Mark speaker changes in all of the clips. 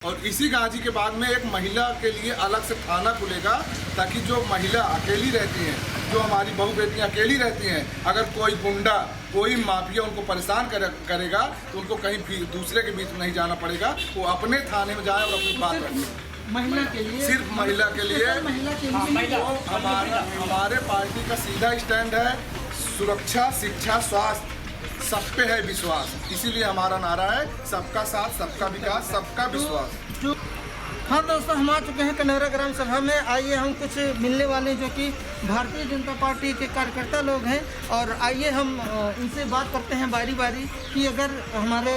Speaker 1: और इसी गाजी के बाद में एक महिला के लिए अलग से थाना खुलेगा, ताकि जो महिला अकेली रहती हैं, जो हमारी बहू बेटियां अकेली रहती हैं, अगर कोई गुंडा कोई माफिया उनको परेशान करेगा तो उनको कहीं दूसरे के बीच में नहीं जाना पड़ेगा, वो अपने थाने में जाए और अपनी बात रखें।
Speaker 2: महिला के लिए,
Speaker 1: सिर्फ महिला के लिए तो हमारे पार्टी का सीधा स्टैंड है सुरक्षा, शिक्षा, स्वास्थ्य, सब पे है विश्वास। इसीलिए हमारा नारा है सबका साथ, सबका विकास, सबका विश्वास।
Speaker 2: हाँ दोस्तों, हम आ चुके हैं कन्हैया ग्राम सभा में। आइए हम कुछ मिलने वाले जो कि भारतीय जनता पार्टी के कार्यकर्ता लोग हैं, और आइए हम इनसे बात करते हैं बारी बारी कि अगर हमारे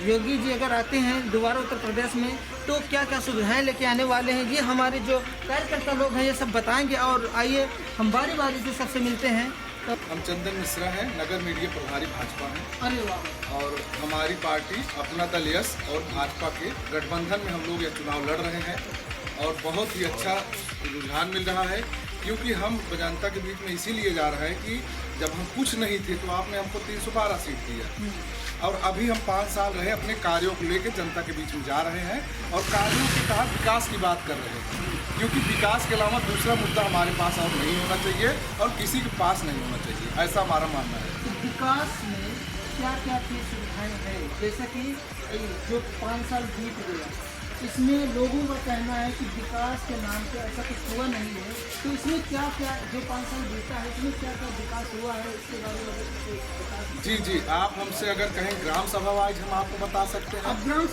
Speaker 2: योगी जी अगर आते हैं दोबारा उत्तर प्रदेश में तो क्या क्या सुविधाएं लेके आने वाले हैं, ये हमारे जो कार्यकर्ता लोग हैं ये सब बताएंगे। और आइए हम बारी बारी से सबसे मिलते हैं।
Speaker 1: हम चंदन मिश्रा हैं, नगर मीडिया प्रभारी भाजपा हैं।
Speaker 2: अरे वाह।
Speaker 1: और हमारी पार्टी अपना दल यस और भाजपा के गठबंधन में हम लोग ये चुनाव लड़ रहे हैं, और बहुत ही अच्छा रुझान मिल रहा है, क्योंकि हम जनता के बीच में इसीलिए जा रहे हैं कि जब हम कुछ नहीं थे तो आपने हमको 312 सीट दिया, और अभी हम 5 साल रहे अपने कार्यों को लेकर जनता के बीच में जा रहे हैं, और कार्यों के तहत विकास की बात कर रहे हैं, क्योंकि विकास के अलावा दूसरा मुद्दा हमारे पास और नहीं होना चाहिए और किसी के पास नहीं होना चाहिए, ऐसा हमारा मानना है।
Speaker 2: तो विकास में क्या क्या चीज़ सुविधाएं हैं, जैसे कि जो 5 साल बीत गया, इसमें लोगों का कहना है कि विकास के नाम पे ऐसा कुछ हुआ नहीं है, तो इसमें क्या क्या जो 5 साल बीता है इसमें क्या क्या विकास हुआ है, इसके बारे में
Speaker 1: जी, आप हमसे अगर कहें ग्राम सभा वाइज हम आपको बता सकते हैं,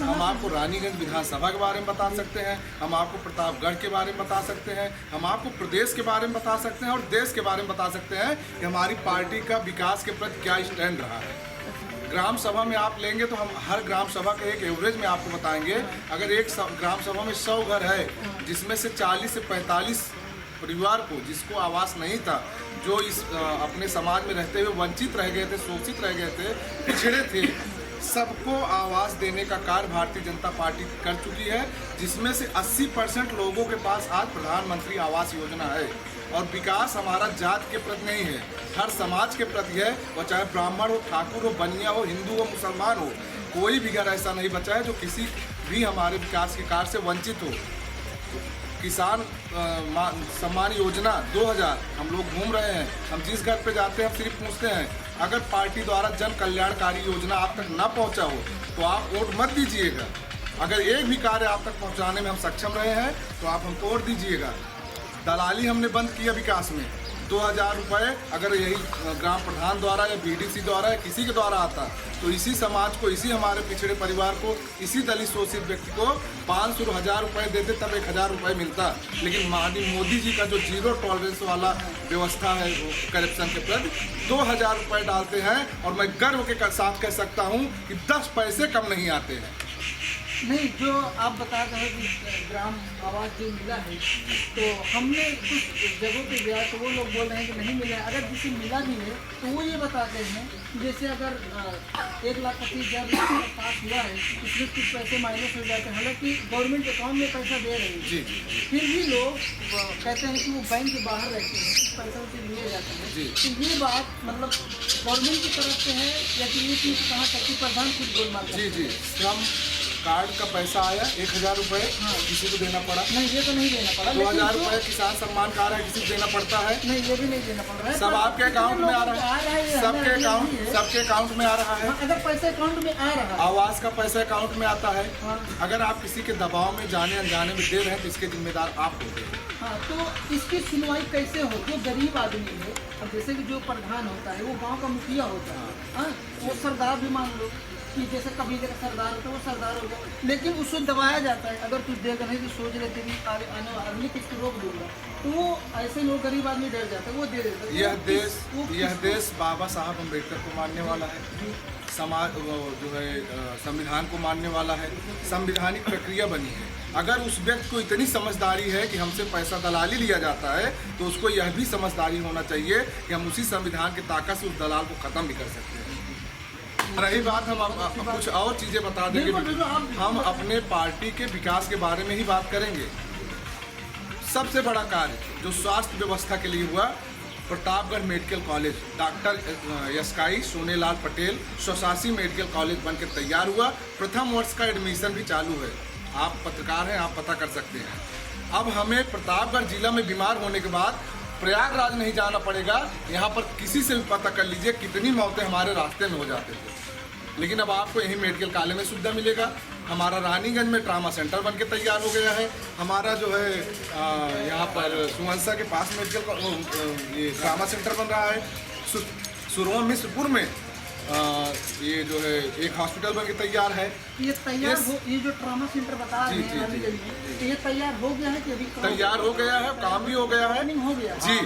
Speaker 1: हम आपको रानीगंज विधानसभा के बारे में बता सकते हैं, हम आपको प्रतापगढ़ के बारे में बता सकते हैं, हम आपको प्रदेश के बारे में बता सकते हैं, और देश के बारे में बता सकते हैं कि हमारी पार्टी का विकास के प्रति क्या स्टैंड रहा है। ग्राम सभा में आप लेंगे तो हम हर ग्राम सभा के एक एवरेज में आपको बताएंगे। अगर एक ग्राम सभा में 100 घर है, जिसमें से 40 से 45 परिवार को जिसको आवास नहीं था, जो इस अपने समाज में रहते हुए वंचित रह गए थे, शोषित रह गए थे, पिछड़े थे, सबको आवास देने का कार्य भारतीय जनता पार्टी कर चुकी है, जिसमें से 80% लोगों के पास आज प्रधानमंत्री आवास योजना है। और विकास हमारा जात के प्रति नहीं है, हर समाज के प्रति है, वो चाहे ब्राह्मण हो, ठाकुर हो, बनिया हो, हिंदू हो, मुसलमान हो, कोई भी घर ऐसा नहीं बचा है जो किसी भी हमारे विकास के कार्य से वंचित हो। किसान सम्मान योजना 2000 हम लोग घूम रहे हैं, हम जिस घर पे जाते हैं हम सिर्फ पूछते हैं, अगर पार्टी द्वारा जन कल्याणकारी योजना आप तक न पहुंचा हो तो आप वोट मत दीजिएगा। अगर एक भी कार्य आप तक पहुंचाने में हम सक्षम रहे हैं तो आप हमको वोट दीजिएगा। दलाली हमने बंद किया विकास में, 2000 रुपये अगर यही ग्राम प्रधान द्वारा या बीडीसी द्वारा या किसी के द्वारा आता तो इसी समाज को, इसी हमारे पिछड़े परिवार को, इसी दलित शोषित व्यक्ति को 500 और 1000 रुपये देते तब 1000 रुपये मिलता। लेकिन माननीय मोदी जी का जो जीरो टॉलरेंस वाला व्यवस्था है करप्शन के प्रति, 2000 रुपये डालते हैं, और मैं गर्व के साथ कह सकता हूँ कि 10 पैसे कम नहीं आते हैं।
Speaker 2: नहीं, जो आप बता रहे हैं कि ग्राम आवास जो मिला है, तो हमने कुछ जगहों पे गया तो वो लोग बोल रहे हैं कि नहीं मिला। अगर किसी मिला भी है तो वो ये बताते हैं कि जैसे अगर 1,25,000 पास हुआ है, इसमें कुछ पैसे माइनस हो जाते हैं, हालांकि गवर्नमेंट अकाउंट में पैसा दे रहे हैं, फिर भी लोग कहते हैं कि वो बैंक के बाहर रहते हैं, पैसा उसे लिए जाते हैं। तो ये बात मतलब गवर्नमेंट की तरफ से है या कि ये चीज़ कहाँ तक कि प्रधान खुद बोल मारते हैं?
Speaker 1: जी, श्रम कार्ड का पैसा आया 1000 रुपये, किसी को देना पड़ा
Speaker 2: नहीं, ये तो नहीं देना पड़ा।
Speaker 1: 2000 रुपये किसान सम्मान कार्ड है, किसी को देना पड़ता है?
Speaker 2: नहीं, ये भी नहीं देना पड़ रहा है,
Speaker 1: सब आपके अकाउंट में आ रहा है, सबके अकाउंट में आ रहा है।
Speaker 2: अगर पैसा अकाउंट में आ रहा है,
Speaker 1: आवास का पैसा अकाउंट में आता है। अगर आप किसी के दबाव में जाने अनजाने में दे रहे हैं तो इसके जिम्मेदार आप होते हैं।
Speaker 2: हाँ, तो इसकी सुनवाई कैसे हो? जो गरीब आदमी है, अब जैसे कि जो प्रधान होता है वो गांव का मुखिया होता है, हाँ, वो सरदार भी मान लो कि जैसे कबीले का सरदार होता है, वो सरदार हो गया, लेकिन उसको दबाया जाता है। अगर कुछ देगा नहीं तो सोच लेते कि आने वाले किसको रोक दूंगा, तो वो ऐसे लोग गरीब आदमी डर जाता है, वो दे देता है।
Speaker 1: यह देश बाबा साहब अम्बेडकर को मानने वाला है, समाज जो है संविधान को मानने वाला है, संविधानिक प्रक्रिया बनी है। अगर उस व्यक्ति को इतनी समझदारी है कि हमसे पैसा दलाली लिया जाता है तो उसको यह भी समझदारी होना चाहिए कि हम उसी संविधान की ताकत से उस दलाल को ख़त्म भी कर सकते हैं। रही बात, हम कुछ और चीज़ें बता देंगे, हम अपने पार्टी के विकास के बारे में ही बात करेंगे। सबसे बड़ा कार्य जो स्वास्थ्य व्यवस्था के लिए हुआ, प्रतापगढ़ मेडिकल कॉलेज डॉक्टर यस्काई सोनेलाल पटेल स्वशासी मेडिकल कॉलेज बनकर तैयार हुआ, प्रथम वर्ष का एडमिशन भी चालू है। आप पत्रकार हैं, आप पता कर सकते हैं। अब हमें प्रतापगढ़ जिला में बीमार होने के बाद प्रयागराज नहीं जाना पड़ेगा। यहाँ पर किसी से भी पता कर लीजिए कितनी मौतें हमारे रास्ते में हो जाते थे, लेकिन अब आपको यही मेडिकल कॉलेज में सुविधा मिलेगा। हमारा रानीगंज में ट्रामा सेंटर बन के तैयार हो गया है। हमारा जो है यहाँ पर सुमनसा के पास मेडिकल ये ट्रामा सेंटर बन रहा है। सुरवा मिश्रपुर में ये जो है एक हॉस्पिटल बन के तैयार है।
Speaker 2: ये तैयार हो, ये जो ट्रामा सेंटर बता रहे हैं रानीगंज में, ये तैयार हो गया है कि अभी
Speaker 1: तैयार हो गया है, काम भी हो गया है,
Speaker 2: हो गया
Speaker 1: जी।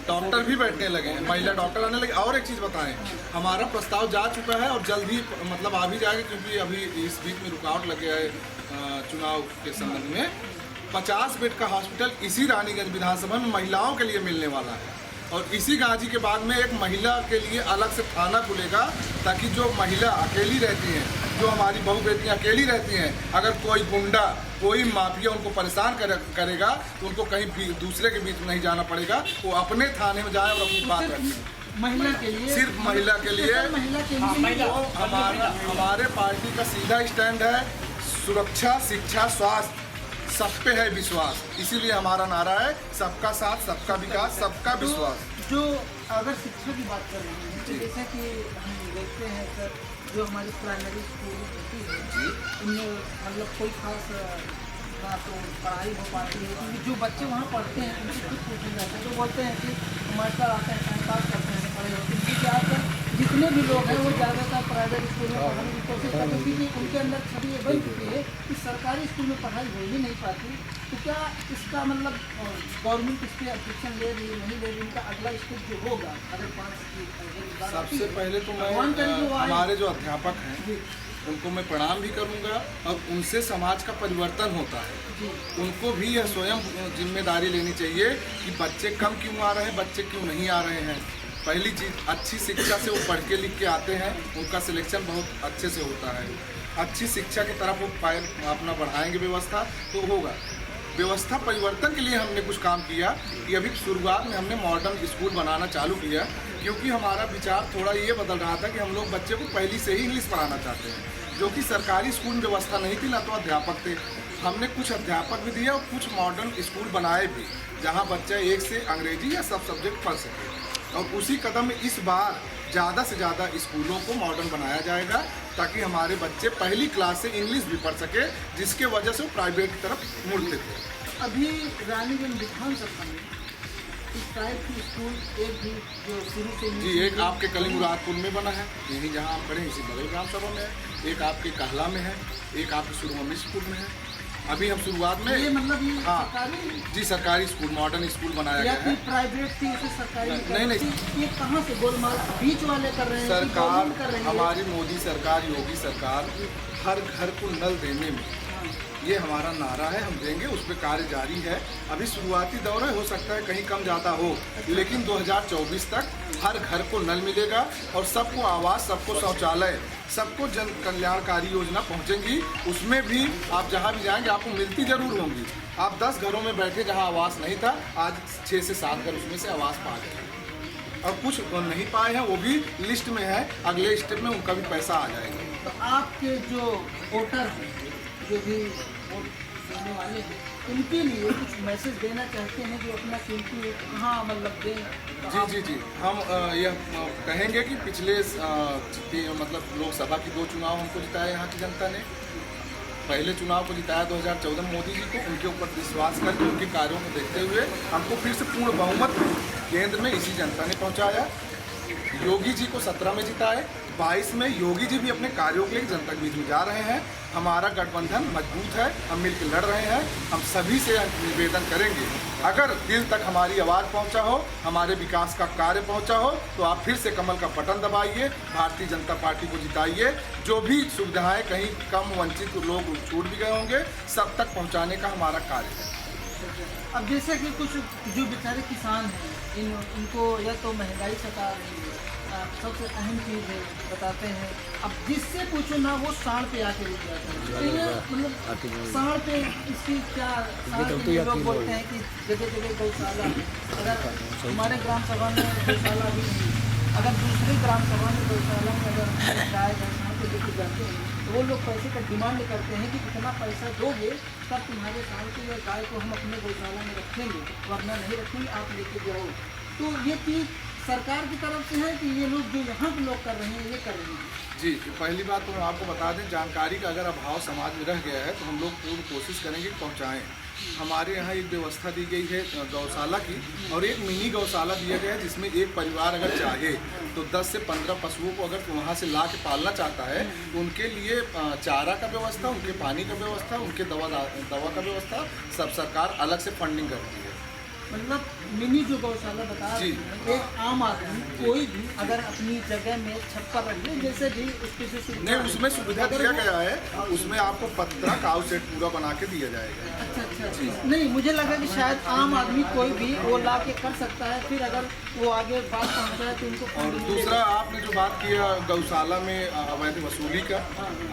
Speaker 1: डॉक्टर भी बैठने लगे हैं, महिला डॉक्टर आने लगे। और एक चीज़ बताएं, हमारा प्रस्ताव जा चुका है और जल्द ही मतलब आ भी जाएगा, क्योंकि अभी इस बीच में रुकावट लग गया है चुनाव के संबंध में। 50 बेड का हॉस्पिटल इसी रानीगंज विधानसभा में महिलाओं के लिए मिलने वाला है, और इसी गाजी के बाद में एक महिला के लिए अलग से थाना खुलेगा, ताकि जो महिला अकेली रहती हैं, जो हमारी बहू बेटियाँ अकेली रहती हैं, अगर कोई गुंडा कोई माफिया उनको परेशान करेगा तो उनको कहीं दूसरे के बीच में नहीं जाना पड़ेगा। वो अपने थाने में जाए और अपनी बात रखें।
Speaker 2: महिला के लिए,
Speaker 1: सिर्फ महिला के लिए, तो हमारे पार्टी का सीधा स्टैंड है सुरक्षा, शिक्षा, स्वास्थ्य, सब पे है विश्वास। इसीलिए हमारा नारा है सबका साथ, सबका विकास, सबका विश्वास।
Speaker 2: जो अगर शिक्षा की बात कर रहे हैं, तो जैसा कि हम देखते हैं सर, जो हमारी प्राइमरी स्कूल होती है उनमें मतलब कोई खास ना तो पढ़ाई हो पाती है, क्योंकि जो बच्चे वहाँ पढ़ते हैं उनसे कुछ पूछा जाता है तो बोलते हैं कि मास्टर आते हैं, टाइम पास करते हैं, पढ़े होते हैं। क्योंकि आजकल जितने भी लोग हैं वो ज़्यादातर प्राइवेट स्कूल में पढ़ने की कोशिश करते हैं, क्योंकि उनके अंदर छवि ये बन चुकी है कि सरकारी स्कूल में पढ़ाई हो ही नहीं पाती। तो क्या इसका मतलब गवर्नमेंट इस पर ऑब्जेक्शन ले रही है, नहीं ले रही? इनका अगला स्टेप जो होगा अगर 5
Speaker 1: सबसे पहले तो मैं हमारे जो अध्यापक हैं उनको मैं प्रणाम भी करूंगा, और उनसे समाज का परिवर्तन होता है। उनको भी यह स्वयं जिम्मेदारी लेनी चाहिए कि बच्चे कम क्यों आ रहे हैं, बच्चे क्यों नहीं आ रहे हैं। पहली चीज़, अच्छी शिक्षा से वो पढ़ के लिख के आते हैं, उनका सिलेक्शन बहुत अच्छे से होता है। अच्छी शिक्षा की तरफ वो अपना बढ़ाएंगे व्यवस्था तो होगा। व्यवस्था परिवर्तन के लिए हमने कुछ काम किया कि अभी शुरुआत में हमने मॉडर्न स्कूल बनाना चालू किया, क्योंकि हमारा विचार थोड़ा ये बदल रहा था कि हम लोग बच्चे को पहली से ही इंग्लिश पढ़ाना चाहते हैं, जो कि सरकारी स्कूल में व्यवस्था नहीं थी, ना तो अध्यापक थे। हमने कुछ अध्यापक भी दिए और कुछ मॉडर्न स्कूल बनाए भी, जहाँ बच्चा एक से अंग्रेजी या सब सब्जेक्ट पढ़ सके। और उसी कदम में इस बार ज़्यादा से ज़्यादा स्कूलों को मॉडर्न बनाया जाएगा, ताकि हमारे बच्चे पहली क्लास से इंग्लिश भी पढ़ सके, जिसके वजह से वो प्राइवेट की तरफ मुड़ते थे।
Speaker 2: अभी रानीगंज विधानसभा में इस टाइप की स्कूल एक भी जो शुरू से
Speaker 1: जी, एक आपके कलिंगुरादपुर में बना है, यही जहाँ आप खड़े हैं इसी बगल ग्राम सभा में है, एक आपके कहला में है, एक आपके सुरममिश्रपुर में है। अभी हम शुरुआत में
Speaker 2: ये मतलब ये
Speaker 1: हाँ
Speaker 2: सरकारी
Speaker 1: जी, सरकारी स्कूल, मॉडर्न स्कूल बनाया गया है।
Speaker 2: प्राइवेट थी उसे सरकारी
Speaker 1: नहीं,
Speaker 2: ये कहाँ से गोलमाल बीच वाले कर रहे हैं?
Speaker 1: सरकार
Speaker 2: कर रही है?
Speaker 1: हमारी मोदी सरकार, योगी सरकार हर घर को नल देने में, ये हमारा नारा है, हम देंगे, उस पर कार्य जारी है। अभी शुरुआती दौर है, हो सकता है कहीं कम ज़्यादा हो, लेकिन 2024 तक हर घर को नल मिलेगा और सबको आवास, सबको शौचालय, सबको जन कल्याणकारी योजना पहुंचेंगी। उसमें भी आप जहां भी जाएंगे आपको मिलती ज़रूर होंगी। आप 10 घरों में बैठे जहां आवास नहीं था, आज 6 से 7 घर उसमें से आवास पा गए, और कुछ नहीं पाए हैं वो भी लिस्ट में है, अगले स्टेप में उनका भी पैसा आ जाएगा।
Speaker 2: तो आपके जो वोटर हैं, जो भी वोट देने वाले हैं, उनके लिए कुछ मैसेज देना चाहते हैं जो अपना कीमती कहाँ मतलब दें? तो
Speaker 1: जी, हम यह कहेंगे कि पिछले मतलब लोकसभा की 2 चुनाव हमको जिताया यहाँ की जनता ने। पहले चुनाव को जिताया 2014 में मोदी जी को, उनके ऊपर विश्वास करके उनके कार्यों को देखते हुए हमको फिर से पूर्ण बहुमत केंद्र में इसी जनता ने पहुँचाया। योगी जी को 17 में जिताए, 22 में योगी जी भी अपने कार्यों के लिए जनता के बीच में जा रहे हैं। हमारा गठबंधन मजबूत है, हम मिलकर लड़ रहे हैं। हम सभी से निवेदन करेंगे, अगर दिल तक हमारी आवाज़ पहुंचा हो, हमारे विकास का कार्य पहुंचा हो, तो आप फिर से कमल का बटन दबाइए, भारतीय जनता पार्टी को जिताइए। जो भी सुविधाएं कहीं कम वंचित लोग छूट भी गए होंगे, सब तक पहुँचाने का हमारा कार्य है।
Speaker 2: अब जैसे कि कुछ जो बेचारे किसान हैं, इनको या तो महंगाई सता रही है, सबसे अहम चीज़ है बताते हैं। अब जिससे पूछो ना वो साढ़ पे आके रुक जाते हैं। तो ये मतलब साढ़ पे इसकी क्या, साढ़ पे लोग बोलते हैं कि जगह जगह गौशाला, अगर हमारे ग्राम सभा में गौशाला भी नहीं, अगर दूसरी ग्राम सभा में गौशाला में अगर गाय भैंस को लेकर जाते हैं तो वो लोग पैसे का डिमांड करते हैं कि इतना पैसा दोगे तब तुम्हारे साल की या गाय को हम अपने गौशाला में रखेंगे, वरना नहीं रखेंगे, आप लेके जाओ। तो ये चीज़ सरकार की तरफ से है कि ये लोग जो यहाँ के लोग कर रहे हैं ये कर रहे हैं?
Speaker 1: जी, पहली बात तो हम आपको बता दें, जानकारी का अगर अभाव समाज में रह गया है तो हम लोग पूरी कोशिश करेंगे कि पहुँचाएँ। हमारे यहाँ एक व्यवस्था दी गई है गौशाला की, और एक मिनी गौशाला दिया गया है जिसमें एक परिवार अगर चाहे तो 10 से 15 पशुओं को अगर वहाँ से ला के पालना चाहता है तो उनके लिए चारा का व्यवस्था, उनके पानी का व्यवस्था, उनके दवा का व्यवस्था सब सरकार अलग से फंडिंग करती है।
Speaker 2: मतलब मिनी जो गौशाला बता रहे हैं, एक आम आदमी कोई भी अगर अपनी जगह में छप्पर रख ले, जैसे भी उसके से
Speaker 1: नहीं, उसमें सुविधा दिया गया है, उसमें आपको पत्रा काउ सेट पूरा बना के दिया जाएगा।
Speaker 2: अच्छा। नहीं, मुझे लगा कि शायद आम आदमी कोई भी वो ला के कर सकता है, फिर अगर वो आगे बात पहुँचाए तो उनको।
Speaker 1: और दूसरा, आपने जो बात किया गौशाला में अवैध वसूली का,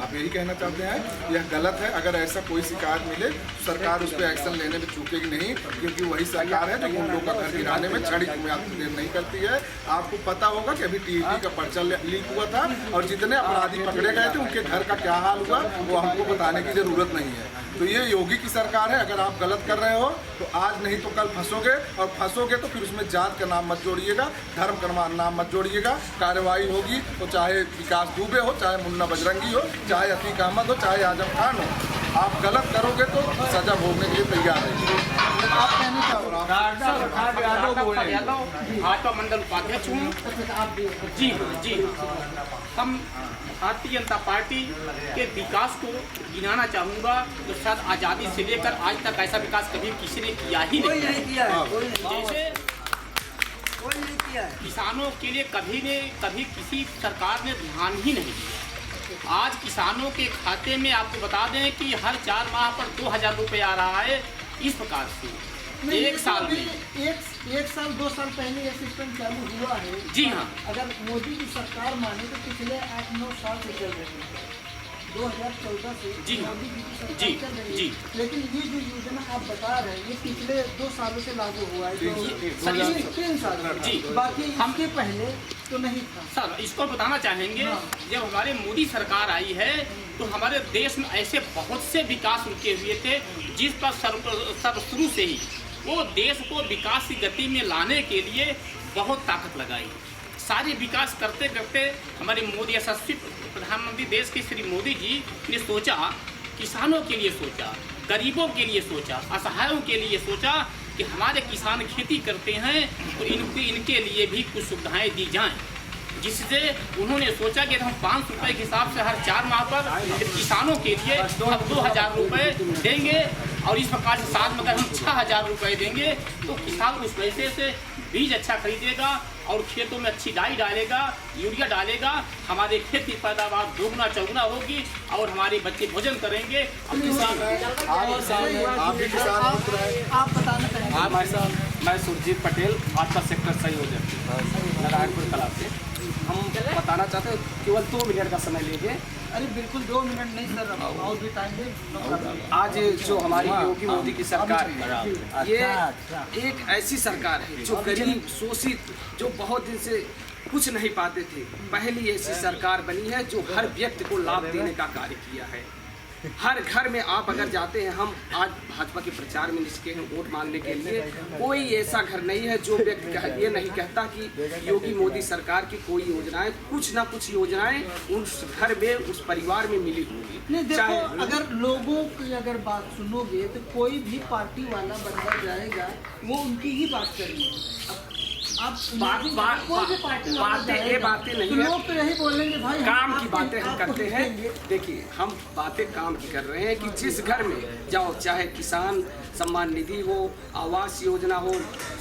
Speaker 1: आप यही कहना चाहते हैं, यह गलत है। अगर ऐसा कोई शिकायत मिले सरकार उस पर एक्शन लेने में चूकेगी नहीं, क्योंकि वही सरकार है जो उन लोगों का घर गिराने में क्षणिक में देर नहीं करती है। आपको पता होगा कि अभी टीईटी का पर्चा लीक हुआ था और जितने अपराधी पकड़े गए थे उनके घर का क्या हाल हुआ वो हमको बताने की जरूरत नहीं है। तो ये योगी की सरकार है। अगर आप गलत कर रहे हो तो आज नहीं तो कल फंसोगे, और फंसोगे तो फिर उसमें जात का नाम मत जोड़िएगा, धर्म का नाम मत जोड़िएगा। कार्रवाई होगी तो चाहे विकास दुबे हो, चाहे मुन्ना बजरंगी हो, चाहे अतीक अहमद हो, चाहे आजम खान हो, आप गलत करोगे तो सजा भोगने के लिए तैयार है।
Speaker 2: आप कहना चाहो?
Speaker 3: भाजपा मंडल उपाध्यक्ष हूँ। जी, हम भारतीय जनता पार्टी के विकास को गिनाना चाहूँगा तो शायद आज़ादी से लेकर आज तक ऐसा विकास कभी किसी ने किया ही नहीं। जैसे किसानों के लिए कभी किसी सरकार ने ध्यान ही नहीं दिया। आज किसानों के खाते में आपको बता दें कि हर 4 माह पर 2000 रुपये आ रहा है। इस प्रकार से एक साल में
Speaker 2: एक साल 2 साल पहले ये सिस्टम चालू हुआ है।
Speaker 3: जी हाँ,
Speaker 2: अगर मोदी की सरकार माने तो पिछले 8-9 साल से चल रही है, 2014 से
Speaker 3: जी
Speaker 2: मोदी जी की सरकार
Speaker 3: जी
Speaker 2: चल रही
Speaker 3: जी।
Speaker 2: है। लेकिन ये जो योजना आप बता रहे हैं ये पिछले 2 सालों से लागू हुआ है, जो 3 साल
Speaker 3: जी।
Speaker 2: बाकी हमके पहले तो नहीं था।
Speaker 3: सर, इसको बताना चाहेंगे, जब हमारे मोदी सरकार आई है तो हमारे देश में ऐसे बहुत से विकास रुके हुए थे जिस पर सब शुरू से ही वो देश को विकास की गति में लाने के लिए बहुत ताकत लगाई। सारे विकास करते करते हमारे मोदी यशस्वी प्रधानमंत्री देश के श्री मोदी जी ने सोचा, किसानों के लिए सोचा, गरीबों के लिए सोचा, असहायों के लिए सोचा कि हमारे किसान खेती करते हैं तो इनके लिए भी कुछ सुविधाएं दी जाएं। जिससे उन्होंने सोचा कि हम 500 रुपये के हिसाब से हर 4 माह पर किसानों के लिए 2000 रुपये देंगे, और इस प्रकार से साल में अगर हम 6000 रुपये देंगे तो किसान उस पैसे से बीज अच्छा खरीदेगा और खेतों में अच्छी डाई डालेगा, यूरिया डालेगा, हमारे खेत की पैदावार दोगुना चौगुना होगी और हमारे बच्चे भोजन करेंगे।
Speaker 1: आप भी किसान मित्र हैं।
Speaker 2: आप बताना चाहेंगे?
Speaker 4: मैं सुरजीत पटेल, भाजपा सेक्टर संयोजक नारायणपुर कला से। हम बताना चाहते हैं, केवल 2 मिनट का समय लेंगे।
Speaker 2: अरे बिल्कुल 2 मिनट नहीं सर, और भी टाइम दे।
Speaker 4: आज जो हमारी योगी मोदी की सरकार है, ये एक ऐसी सरकार है जो गरीब शोषित, जो बहुत दिन से कुछ नहीं पाते थे, पहली ऐसी सरकार बनी है जो हर व्यक्ति को लाभ देने का कार्य किया है। हर घर में आप अगर जाते हैं, हम आज भाजपा के प्रचार में निकले हैं वोट मांगने के लिए, कोई ऐसा घर नहीं है जो व्यक्ति ये नहीं कहता कि योगी मोदी सरकार की कोई योजनाएं, कुछ ना कुछ योजनाएं उस घर में, उस परिवार में मिली होगी।
Speaker 2: नहीं देखो, अगर लोगों की अगर बात सुनोगे तो कोई भी पार्टी वाला बंदा जाएगा वो उनकी ही बात करेंगे। आप
Speaker 4: बातें नहीं
Speaker 2: तो
Speaker 4: है,
Speaker 2: लोग तो यही बोलेंगे भाई
Speaker 4: काम की बातें हम करते हैं। देखिए, हम बातें काम की कर रहे हैं कि जिस घर में जाओ, चाहे किसान सम्मान निधि हो, आवास योजना हो,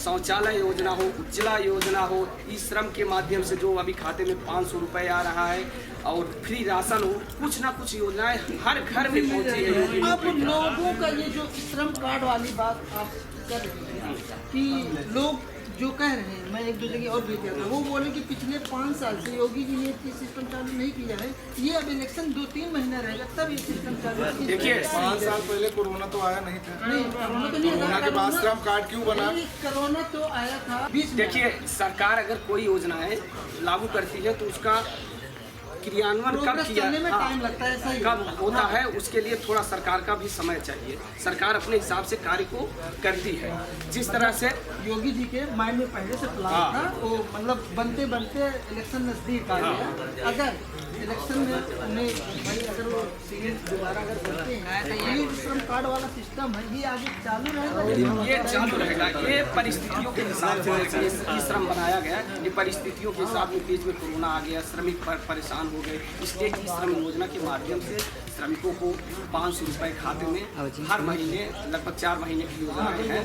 Speaker 4: शौचालय योजना हो, उज्ज्वला योजना हो, ई श्रम के माध्यम से जो अभी खाते में 500 रुपये आ रहा है, और फ्री राशन हो, कुछ ना कुछ योजनाएं हर घर में पहुंची है।
Speaker 2: अब लोगों का ये जो श्रम कार्ड वाली बात आप कर रहे हैं कि लोग जो कह रहे हैं, मैं 1-2 जगह और भी कह रहा हूँ, वो बोले कि पिछले 5 साल से योगी जी ने ये सिस्टम चालू नहीं किया है, ये अब इलेक्शन 2-3 महीना रहेगा तब ये सिस्टम चालू।
Speaker 4: देखिए,
Speaker 1: 5 साल पहले कोरोना तो आया नहीं था।
Speaker 2: नहीं, कोरोना तो नहीं,
Speaker 1: कोरोना के बाद श्रम कार्ड क्यों बना?
Speaker 2: कोरोना तो आया था बीच में।
Speaker 4: देखिए, सरकार अगर कोई योजनाएं लागू करती है तो उसका क्रियान्वयन कब
Speaker 2: प्रोग्रेस
Speaker 4: किया,
Speaker 2: करने में
Speaker 4: हाँ,
Speaker 2: टाइम लगता है, सही
Speaker 4: कब होता है, उसके लिए थोड़ा सरकार का भी समय चाहिए। सरकार अपने हिसाब से कार्य को करती है। जिस तरह से
Speaker 2: योगी जी के माइंड में पहले से प्लान
Speaker 4: हाँ।
Speaker 2: था, वो मतलब बनते बनते इलेक्शन नजदीक आ गया। अगर इलेक्शन में उन्हें भाई अगर वो सीएम दोबारा अगर बनते हैं तो ये श्रम कार्ड वाला सिस्टम है ये आगे चालू रहेगा।
Speaker 4: ये चालू रहेगा। ये परिस्थितियों के हिसाब से जैसे ये श्रम बनाया गया, ये परिस्थितियों के हिसाब में बीच में कोरोना आ गया, श्रमिक परेशान हो गए। स्टेट की श्रम योजना के माध्यम से श्रमिकों को 500 रुपये खाते में हर महीने लगभग 4 महीने की योजनाएं हैं,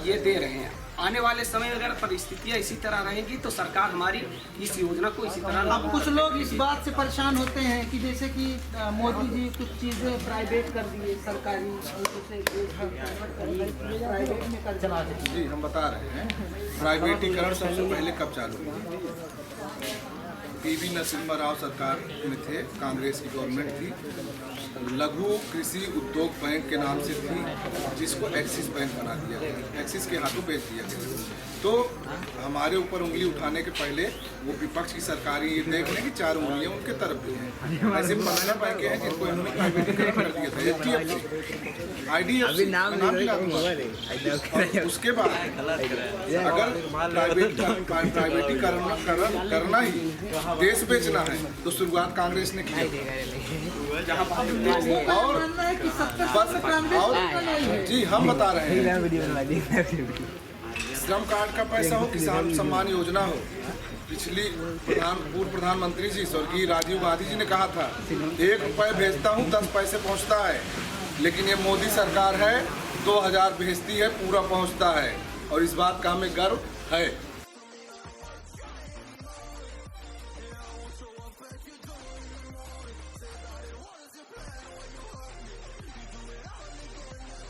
Speaker 4: ये दे रहे हैं। आने वाले समय में अगर परिस्थितियाँ इसी तरह रहेंगी तो सरकार हमारी इस योजना को इसी तरह।
Speaker 2: अब कुछ लोग इस बात से परेशान होते हैं कि जैसे कि मोदी जी कुछ चीज़ें प्राइवेट कर दिए, सरकारी प्राइवेट में कर चला देते।
Speaker 1: जी हम बता रहे हैं, प्राइवेटीकरण सबसे पहले कब चालू हुआ? पीवी नरसिम्हा राव सरकार में थे, कांग्रेस की गवर्नमेंट थी। लघु कृषि उद्योग बैंक के नाम से थी, जिसको एक्सिस बैंक बना दिया गया, एक्सिस के हाथों बेच दिया गया। तो हमारे ऊपर उंगली उठाने के पहले वो विपक्ष की सरकार ये देख लें कि 4 उंगलियां उनके तरफ भी हैं। ऐसे 15 बैंकें हैं जिनको इन्होंने प्राइवेटीकरण कर दिया था, HDFC, IDFC नाम दिला दूंगा। और उसके बाद अगर प्राइवेटीकरण करना ही देश बेचना है तो शुरुआत कांग्रेस ने की। और
Speaker 2: मानना है कि 70 साल से कांग्रेस सरकार आई है।
Speaker 1: जी हम बता रहे हैं, श्रम कार्ड का पैसा हो, किसान सम्मान योजना हो, पिछली पूर्व प्रधानमंत्री जी स्वर्गीय राजीव गांधी जी ने कहा था 1 रुपये भेजता हूँ 10 पैसे पहुँचता है। लेकिन ये मोदी सरकार है 2000 भेजती है, पूरा पहुँचता है। और इस बात का हमें गर्व है।